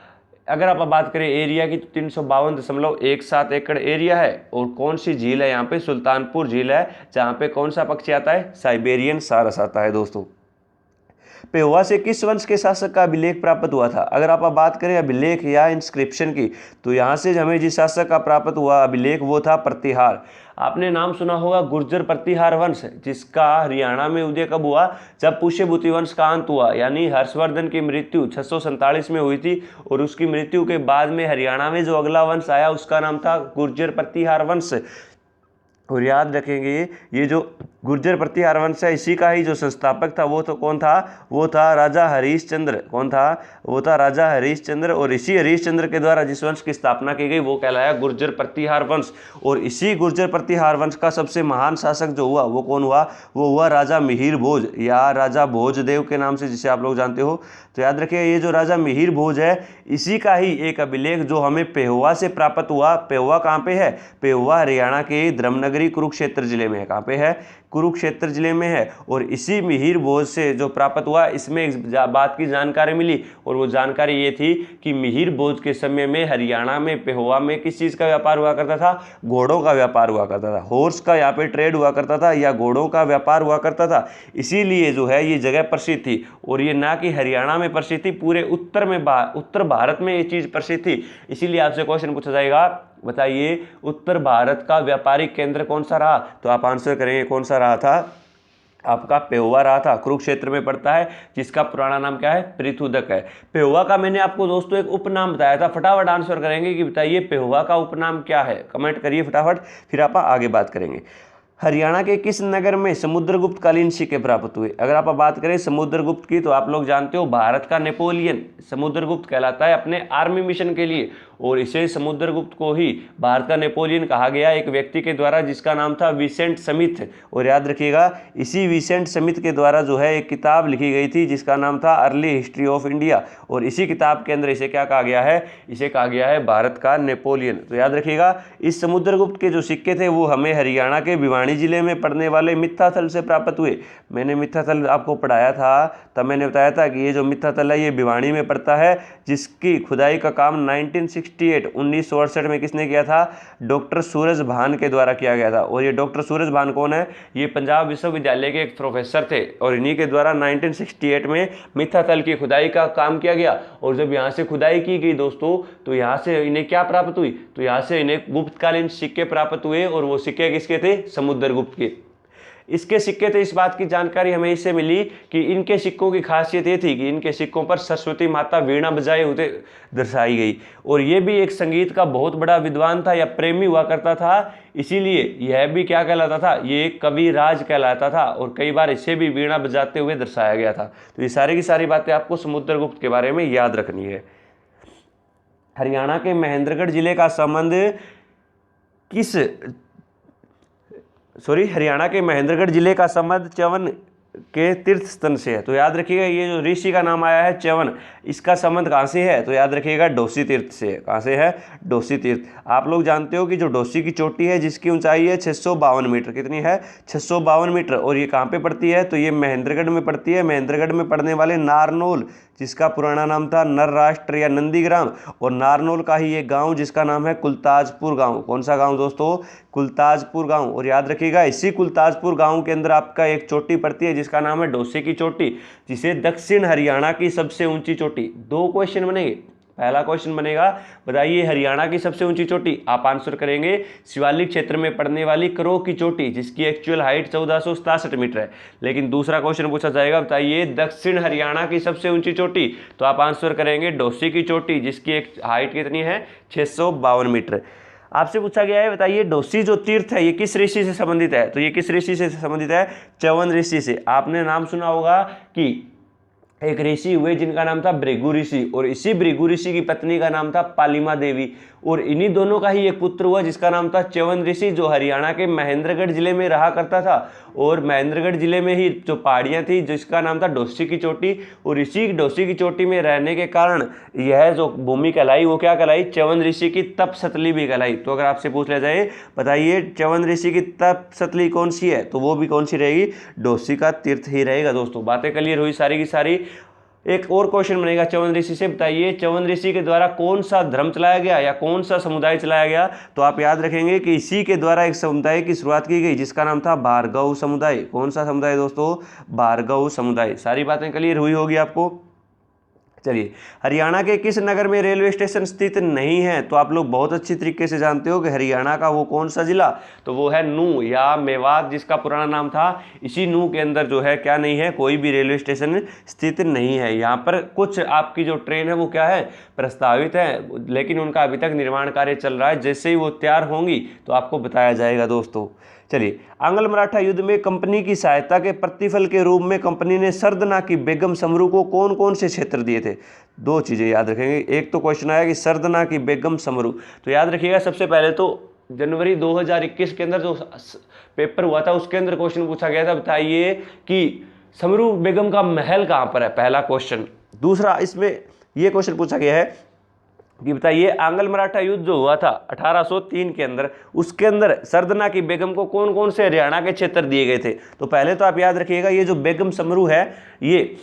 अगर आप बात करें एरिया की तो 352.17 एकड़ एरिया है, और कौन सी झील है यहाँ पे, सुल्तानपुर झील है, जहाँ पे कौन सा पक्षी आता है, साइबेरियन सारस आता है दोस्तों। पेहुआ से किस वंश के शासक का अभिलेख प्राप्त हुआ था। अगर आप बात करें अभिलेख या इंस्क्रिप्शन की, तो यहाँ से हमें जिस शासक का प्राप्त हुआ अभिलेख वो था प्रतिहार। आपने नाम सुना होगा गुर्जर प्रतिहार वंश, जिसका हरियाणा में उदय कब हुआ, जब पुष्यभूति वंश का अंत हुआ, यानी हर्षवर्धन की मृत्यु 647 में हुई थी, और उसकी मृत्यु के बाद में हरियाणा में जो अगला वंश आया उसका नाम था गुर्जर प्रतिहार वंश। और याद रखेंगे ये जो गुर्जर प्रतिहार वंश है, इसी का ही जो संस्थापक था वो तो कौन था, वो था राजा हरीशचंद्र। कौन था, वो था राजा हरीशचंद्र। और इसी हरीशचंद्र के द्वारा जिस वंश की स्थापना की गई वो कहलाया गुर्जर प्रतिहार वंश। और इसी गुर्जर प्रतिहार वंश का सबसे महान शासक जो हुआ वो कौन हुआ, वो हुआ राजा मिहिर भोज या राजा भोजदेव के नाम से जिसे आप लोग जानते हो। तो याद रखिए ये जो राजा मिहिर भोज है इसी का ही एक अभिलेख जो हमें पेहुआ से प्राप्त हुआ। पेहुआ कहाँ पे है, पेहुआ हरियाणा के धर्मनगरी कुरुक्षेत्र जिले में है। कहाँ पे है, कुरुक्षेत्र जिले में है। और इसी मिहिर भोज से जो प्राप्त हुआ इसमें एक बात की जानकारी मिली, और वो जानकारी ये थी कि मिहिर भोज के समय में हरियाणा में पेहुआ में किस चीज़ का व्यापार हुआ करता था, घोड़ों का व्यापार हुआ करता था। हॉर्स का यहाँ पे ट्रेड हुआ करता था या घोड़ों का व्यापार हुआ करता था, इसीलिए जो है ये जगह प्रसिद्ध थी। और ये ना कि हरियाणा में प्रसिद्ध थी, पूरे उत्तर भारत में ये चीज़ प्रसिद्ध थी। इसीलिए आपसे क्वेश्चन पूछा जाएगा, बताइए उत्तर भारत का व्यापारिक केंद्र कौन सा रहा, तो आप आंसर करेंगे कौन सा रहा था, आपका पेहुआ रहा था। कुरुक्षेत्र में पड़ता है, जिसका पुराना नाम क्या है, पृथुदक है। पेहुआ का मैंने आपको दोस्तों एक उपनाम बताया था, फटाफट आंसर करेंगे कि बताइए पेहुआ का उपनाम क्या है, कमेंट करिए फटाफट, फिर आप आगे बात करेंगे। हरियाणा के किस नगर में समुद्रगुप्त कालीन सिक्के प्राप्त हुए। अगर आप बात करें समुद्रगुप्त की तो आप लोग जानते हो भारत का नेपोलियन समुद्रगुप्त कहलाता है अपने आर्मी मिशन के लिए, और इसे समुद्रगुप्त को ही भारत का नेपोलियन कहा गया एक व्यक्ति के द्वारा जिसका नाम था विसेंट स्मिथ। और याद रखिएगा इसी विसेंट स्मिथ के द्वारा जो है एक किताब लिखी गई थी जिसका नाम था अर्ली हिस्ट्री ऑफ इंडिया, और इसी किताब के अंदर इसे क्या कहा गया है, इसे कहा गया है भारत का नेपोलियन। तो याद रखिएगा इस समुद्रगुप्त के जो सिक्के थे वो हमें हरियाणा के भिवानी जिले में पड़ने वाले मित्थाथल से प्राप्त हुए। मैंने मित्थाथल आपको पढ़ाया था, तब मैंने बताया था कि ये जो मित्थाथल है ये भिवानी में पड़ता है, जिसकी खुदाई का काम 1968 में किसने किया था, डॉक्टर सूरज भान के द्वारा किया गया था। और ये डॉक्टर सूरज भान कौन है, ये पंजाब विश्वविद्यालय के एक प्रोफेसर थे, और इन्हीं के द्वारा 1968 में मित्थाथल की खुदाई का काम किया गया। और जब यहाँ से खुदाई की गई दोस्तों तो यहाँ से इन्हें क्या प्राप्त हुई, तो यहाँ से इन्हें गुप्तकालीन सिक्के प्राप्त हुए, और वो सिक्के किसके थे, समुद्रगुप्त के। इसके सिक्के थे, इस बात की जानकारी हमें इससे मिली कि इनके सिक्कों की खासियत ये थी कि इनके सिक्कों पर सरस्वती माता वीणा बजाए हुए दर्शाई गई, और ये भी एक संगीत का बहुत बड़ा विद्वान था या प्रेमी हुआ करता था, इसीलिए यह भी क्या कहलाता था, ये एक कविराज कहलाता था, और कई बार इसे भी वीणा बजाते हुए दर्शाया गया था। तो ये सारी की सारी बातें आपको समुद्रगुप्त के बारे में याद रखनी है। हरियाणा के महेंद्रगढ़ जिले का संबंध हरियाणा के महेंद्रगढ़ जिले का संबंध च्यवन के तीर्थ स्थल से है। तो याद रखिएगा ये जो ऋषि का नाम आया है च्यवन, इसका संबंध कहाँ से है, तो याद रखिएगा डोसी तीर्थ से है। कहाँ से है, डोसी तीर्थ। आप लोग जानते हो कि जो डोसी की चोटी है जिसकी ऊंचाई है 652 मीटर, कितनी है, 652 मीटर, और ये कहाँ पे पड़ती है, तो ये महेंद्रगढ़ में पड़ती है। महेंद्रगढ़ में पड़ने वाले नारनौल, जिसका पुराना नाम था नरराष्ट्र या नंदीग्राम, और नारनौल का ही एक गांव जिसका नाम है कुलताजपुर गांव। कौन सा गांव दोस्तों, कुलताजपुर गांव। और याद रखिएगा इसी कुलताजपुर गांव के अंदर आपका एक चोटी पड़ती है जिसका नाम है डोसी की चोटी, जिसे दक्षिण हरियाणा की सबसे ऊंची चोटी। दो क्वेश्चन बनेंगे, पहला क्वेश्चन बनेगा बताइए हरियाणा की सबसे ऊंची चोटी, आप आंसर करेंगे शिवालिक क्षेत्र में पड़ने वाली करो की चोटी, जिसकी एक्चुअल हाइट 1467 मीटर है। लेकिन दूसरा क्वेश्चन पूछा जाएगा बताइए दक्षिण हरियाणा की सबसे ऊंची चोटी, तो आप आंसर करेंगे डोसी की चोटी, जिसकी एक हाइट कितनी है, 652 मीटर। आपसे पूछा गया है बताइए डोसी जो तीर्थ है ये किस ऋषि से संबंधित है, तो ये किस ऋषि से संबंधित है, च्यवन ऋषि से। आपने नाम सुना होगा कि एक ऋषि हुए जिनका नाम था भृगु ऋषि, और इसी भृगु ऋषि की पत्नी का नाम था पालिमा देवी, और इन्हीं दोनों का ही एक पुत्र हुआ जिसका नाम था च्यवन ऋषि, जो हरियाणा के महेंद्रगढ़ जिले में रहा करता था। और महेंद्रगढ़ जिले में ही जो पहाड़ियाँ थी जिसका नाम था डोसी की चोटी, और इसी डोसी की चोटी में रहने के कारण यह जो भूमि कहलाई वो क्या कहलाई, च्यवन ऋषि की तप सतली भी कहलाई। तो अगर आपसे पूछ लिया जाए बताइए च्यवन ऋषि की तप सतली कौन सी है, तो वो भी कौन सी रहेगी, डोसी का तीर्थ ही रहेगा। दोस्तों बातें क्लियर हुई सारी की सारी। एक और क्वेश्चन बनेगा च्यवन ऋषि से, बताइए च्यवन ऋषि के द्वारा कौन सा धर्म चलाया गया या कौन सा समुदाय चलाया गया, तो आप याद रखेंगे कि इसी के द्वारा एक समुदाय की शुरुआत की गई जिसका नाम था भार्गव समुदाय। कौन सा समुदाय दोस्तों, भार्गव समुदाय। सारी बातें क्लियर हुई होगी आपको। चलिए हरियाणा के किस नगर में रेलवे स्टेशन स्थित नहीं है, तो आप लोग बहुत अच्छी तरीके से जानते हो कि हरियाणा का वो कौन सा जिला, तो वो है नूह या मेवात, जिसका पुराना नाम था। इसी नूह के अंदर जो है क्या नहीं है, कोई भी रेलवे स्टेशन स्थित नहीं है। यहाँ पर कुछ आपकी जो ट्रेन है वो क्या है, प्रस्तावित है, लेकिन उनका अभी तक निर्माण कार्य चल रहा है। जैसे ही वो तैयार होंगी तो आपको बताया जाएगा दोस्तों। चलिए, आंग्ल मराठा युद्ध में कंपनी की सहायता के प्रतिफल के रूप में कंपनी ने सरदना की बेगम समरू को कौन कौन से क्षेत्र दिए थे? दो चीजें याद रखेंगे। एक तो क्वेश्चन आया कि सरदना की बेगम समरू, तो याद रखिएगा सबसे पहले तो जनवरी 2021 के अंदर जो पेपर हुआ था उसके अंदर क्वेश्चन पूछा गया था, बताइए कि समरू बेगम का महल कहां पर है, पहला क्वेश्चन। दूसरा इसमें यह क्वेश्चन पूछा गया है कि बताइए आंग्ल मराठा युद्ध जो हुआ था 1803 के अंदर, उसके अंदर सरदना की बेगम को कौन कौन से हरियाणा के क्षेत्र दिए गए थे? तो पहले तो आप याद रखिएगा ये जो बेगम समरू है ये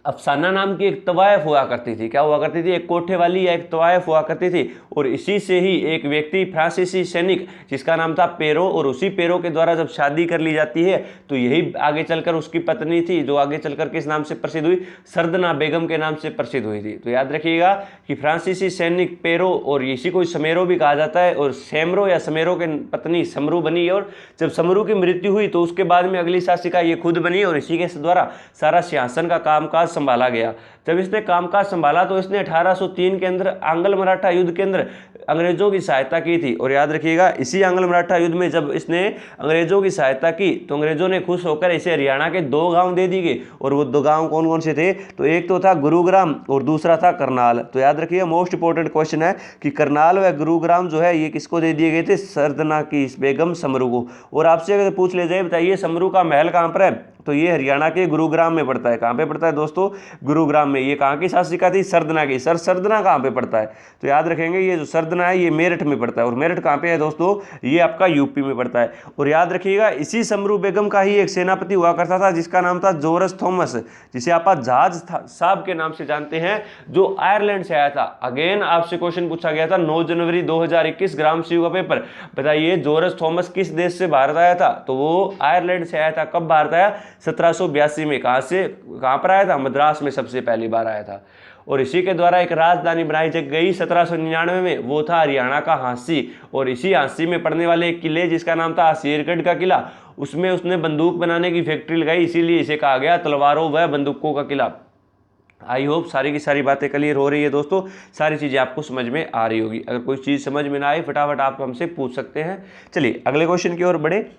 अफसाना नाम की एक तवायफ हुआ करती थी। क्या हुआ करती थी? एक कोठे वाली या एक तवायफ हुआ करती थी, और इसी से ही एक व्यक्ति फ्रांसीसी सैनिक जिसका नाम था पेरो, और उसी पेरो के द्वारा जब शादी कर ली जाती है तो यही आगे चलकर उसकी पत्नी थी, जो आगे चलकर किस नाम से प्रसिद्ध हुई? सरदना बेगम के नाम से प्रसिद्ध हुई थी। तो याद रखिएगा कि फ्रांसीसी सैनिक पेरो, और इसी को समेरो भी कहा जाता है, और सैमरो या समेरो के पत्नी समरू बनी, और जब समरू की मृत्यु हुई तो उसके बाद में अगली शासिका ये खुद बनी, और इसी के द्वारा सारा सिंहासन का कामकाज संभाला गया। जब इसने कामकाज संभाला तो इसने 1803 के अंदर आंग्ल मराठा युद्ध के अंदर अंग्रेजों की सहायता की थी। और याद रखिएगा इसी आंग्ल मराठा युद्ध में जब इसने अंग्रेजों की सहायता की तो अंग्रेजों ने खुश होकर इसे हरियाणा के 2 गांव दे दिए, और वो 2 गांव कौन कौन से थे? तो एक तो था गुरुग्राम और दूसरा था करनाल। तो याद रखिए मोस्ट इंपोर्टेंट क्वेश्चन है कि करनाल व गुरुग्राम जो है ये किसको दे दिए गए थे? सरदना की बेगम समरू को। और आपसे अगर पूछ ले जाए बताइए समरू का महल कहां पर है, तो ये हरियाणा के गुरुग्राम में पड़ता है। कहां पे पड़ता है दोस्तों? गुरुग्राम में। ये कहां की शासिका थी? सरदना की। सरदना कहां पे पड़ता है? तो याद रखेंगे ये जो सरदना है ये मेरठ में पड़ता है, और मेरठ कहां पे है दोस्तों? ये आपका यूपी में पड़ता है। और याद रखिएगा इसी समरू बेगम का ही एक सेनापति हुआ करता था जिसका नाम था जॉर्ज थॉमस, जिसे आप जहाज साहब के नाम से जानते हैं, जो आयरलैंड से आया था। अगेन आपसे क्वेश्चन पूछा गया था 9 जनवरी 2021 ग्राम सीयू का पेपर, बताइए जॉर्ज थॉमस किस देश से भारत आया था? तो वो आयरलैंड से आया था। कब भारत आया? 1782 में। कहां पर आया था? मद्रास में सबसे पहली बार आया था। और इसी के द्वारा एक राजधानी बनाई गई 1799 में, वो था हरियाणा का हाँसी। और इसी हाँसी में पड़ने वाले एक किले जिसका नाम था शेरगढ़ का किला, उसमें उसने बंदूक बनाने की फैक्ट्री लगाई, इसीलिए इसे कहा गया तलवारों व बंदूकों का किला। आई होप सारी की सारी बातें क्लियर हो रही है दोस्तों, सारी चीज़ें आपको समझ में आ रही होगी। अगर कोई चीज़ समझ में ना आए फटाफट आप हमसे पूछ सकते हैं। चलिए अगले क्वेश्चन की ओर बढ़े।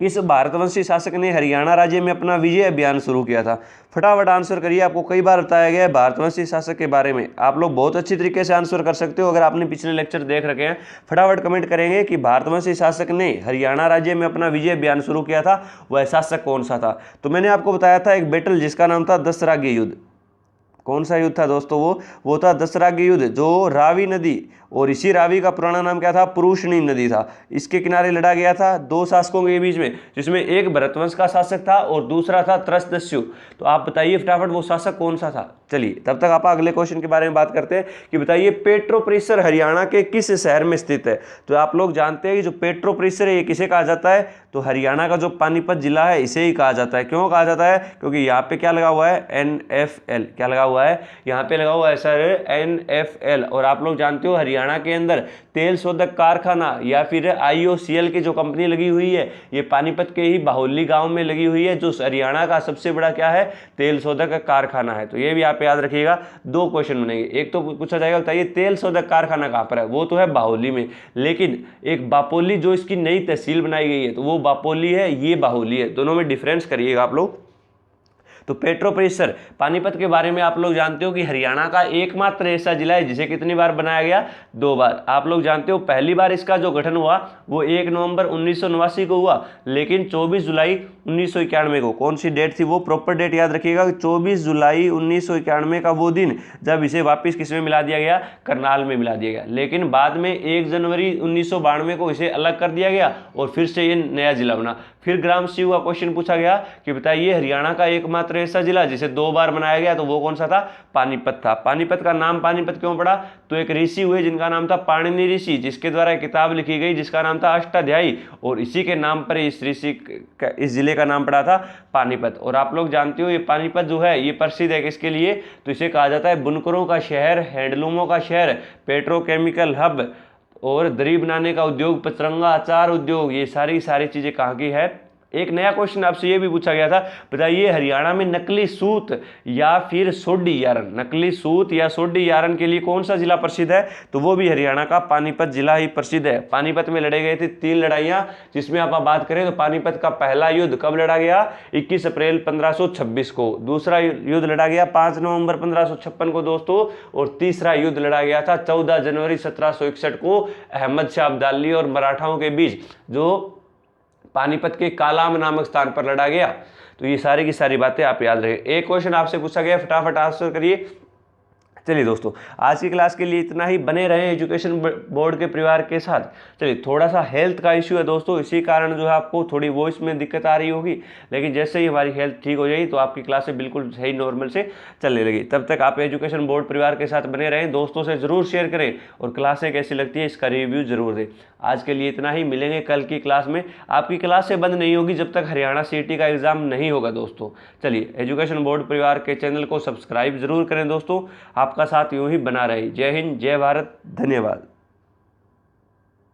किस भारतवंशी शासक ने हरियाणा राज्य में अपना विजय अभियान शुरू किया था? फटाफट आंसर करिए। आपको कई बार बताया गया है भारतवंशी शासक के बारे में, आप लोग बहुत अच्छी तरीके से आंसर कर सकते हो अगर आपने पिछले लेक्चर देख रखे हैं। फटाफट कमेंट करेंगे कि भारतवंशी शासक ने हरियाणा राज्य में अपना विजय अभियान शुरू किया था, वह शासक कौन सा था? तो मैंने आपको बताया था एक बैटल जिसका नाम था दसरागी युद्ध। कौन सा युद्ध था दोस्तों? वो था दसरागी युद्ध, जो रावी नदी, और इसी रावी का पुराना नाम क्या था? पुरुषनी नदी था, इसके किनारे लड़ा गया था 2 शासकों के बीच में, जिसमें एक भरतवंश का शासक था और दूसरा था त्रसदस्यु। तो आप बताइए फटाफट वो शासक कौन सा था? चलिए तब तक आप अगले क्वेश्चन के बारे में बात करते हैं कि बताइए पेट्रो परिसर हरियाणा के किस शहर में स्थित है? तो आप लोग जानते हैं कि जो पेट्रो परिसर है ये किसे कहा जाता है? तो हरियाणा का जो पानीपत जिला है इसे ही कहा जाता है। क्यों कहा जाता है? क्योंकि यहाँ पे क्या लगा हुआ है? NFL। क्या लगा हुआ है? यहाँ पे लगा हुआ है सर NFL। और आप लोग जानते हो हरियाणा के अंदर तेल शोधक कारखाना या फिर IOCL की जो कंपनी लगी हुई है ये पानीपत के ही बाहुली गांव में लगी हुई है, जो हरियाणा का सबसे बड़ा क्या है? तेल शोधक कारखाना है। तो ये भी आप याद रखिएगा। 2 क्वेश्चन बनेंगे। एक तो पूछा जाएगा बताइए तेल शोधक कारखाना कहाँ पर है? वो तो है बाहुली में, लेकिन एक बापोली जो इसकी नई तहसील बनाई गई है तो वो बापोली है, ये बाहुली है, दोनों में डिफरेंस करिएगा आप लोग। तो पेट्रो परिसर पानीपत के बारे में आप लोग जानते हो कि हरियाणा का एकमात्र ऐसा जिला है जिसे कितनी बार बनाया गया? 2 बार। आप लोग जानते हो पहली बार इसका जो गठन हुआ वो 1 नवंबर 1989 को हुआ, लेकिन 24 जुलाई 1991 को, कौन सी डेट थी वो? प्रॉपर डेट याद रखिएगा, 24 जुलाई 1991 का वो दिन जब इसे वापिस किसमें मिला दिया गया? करनाल में मिला दिया गया। लेकिन बाद में 1 जनवरी 1992 को इसे अलग कर दिया गया और फिर से ये नया जिला बना। फिर ग्राम सीयू का क्वेश्चन पूछा गया कि बताइए हरियाणा का एकमात्र ऐसा जिला जिसे 2 बार बनाया गया, तो वो कौन सा था? पानीपत था। पानीपत का नाम पानीपत क्यों पड़ा? तो एक ऋषि हुए जिनका नाम था पाणिनि ऋषि, जिसके द्वारा एक किताब लिखी गई जिसका नाम था अष्टाध्यायी, और इसी के नाम पर इस जिले का नाम पड़ा था पानीपत। और आप लोग जानते हो ये पानीपत जो है ये प्रसिद्ध है किसके लिए? तो इसे कहा जाता है बुनकरों का शहर, हैंडलूमों का शहर, पेट्रोकेमिकल हब, और दरी बनाने का उद्योग, पचरंगा अचार उद्योग, ये सारी चीजें कहाँ की है? एक नया क्वेश्चन आपसे ये भी पूछा गया था, बताइए हरियाणा में नकली सूत या फिर सोडी यार्न, नकली सूत या सोडी यार्न के लिए कौन सा जिला प्रसिद्ध है? तो वो भी हरियाणा का पानीपत जिला ही प्रसिद्ध है। पानीपत में लड़े गए थे 3 लड़ाइयां, जिसमें आप बात करें तो पानीपत का पहला युद्ध कब लड़ा गया? 21 अप्रैल 1526 को। दूसरा युद्ध लड़ा गया 5 नवंबर 1556 को दोस्तों, और तीसरा युद्ध लड़ा गया था 14 जनवरी 1761 को अहमद शाह अब्दाली और मराठाओं के बीच, जो पानीपत के कालाम नामक स्थान पर लड़ा गया। तो ये सारी की सारी बातें आप याद रखें। एक क्वेश्चन आपसे पूछा गया, फटाफट आंसर करिए। चलिए दोस्तों, आज की क्लास के लिए इतना ही। बने रहें एजुकेशन बोर्ड के परिवार के साथ। चलिए, थोड़ा सा हेल्थ का इश्यू है दोस्तों, इसी कारण जो है आपको थोड़ी वॉइस में दिक्कत आ रही होगी, लेकिन जैसे ही हमारी हेल्थ ठीक हो जाएगी तो आपकी क्लासें बिल्कुल सही नॉर्मल से चलने लगी। तब तक आप एजुकेशन बोर्ड परिवार के साथ बने रहें, दोस्तों से ज़रूर शेयर करें और क्लासें कैसी लगती है इसका रिव्यू जरूर दें। आज के लिए इतना ही, मिलेंगे कल की क्लास में। आपकी क्लासें बंद नहीं होगी जब तक हरियाणा सीईटी का एग्जाम नहीं होगा दोस्तों। चलिए, एजुकेशन बोर्ड परिवार के चैनल को सब्सक्राइब जरूर करें दोस्तों। आपका साथ यूं ही बना रहे। जय हिंद, जय भारत, धन्यवाद।